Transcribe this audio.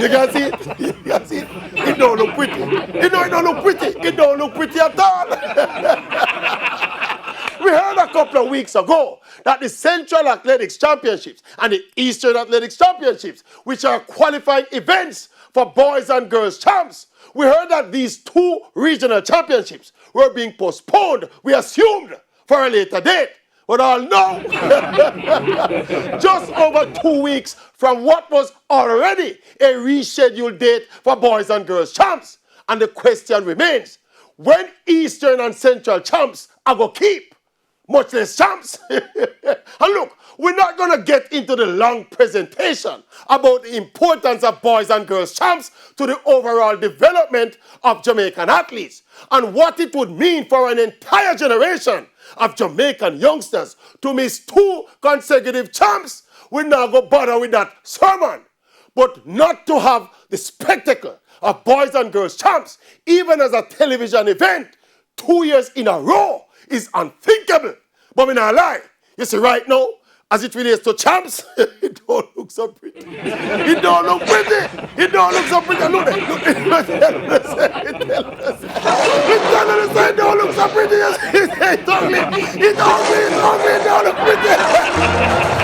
You can see it? You can see it? It don't look pretty. It don't look pretty. It don't look pretty at all. We heard a couple of weeks ago that the Central Athletics Championships and the Eastern Athletics Championships, which are qualifying events for boys and girls champs, we heard that these two regional championships were being postponed, we assumed, for a later date. But all know, just over 2 weeks from what was already a rescheduled date for boys and girls champs. And the question remains, when Eastern and Central champs are going to keep, much less champs? And look, we're not going to get into the long presentation about the importance of boys and girls champs to the overall development of Jamaican athletes and what it would mean for an entire generation of Jamaican youngsters to miss 2 consecutive champs. We're not going to bother with that sermon. But not to have the spectacle of boys and girls champs, even as a television event, 2 years in a row, is unthinkable. But we not lie. You see, right now, as it relates to champs, it don't look so pretty. It don't look pretty. It don't look so pretty. Look at it. Look at it. It don't look so pretty. It's ugly. It don't look pretty.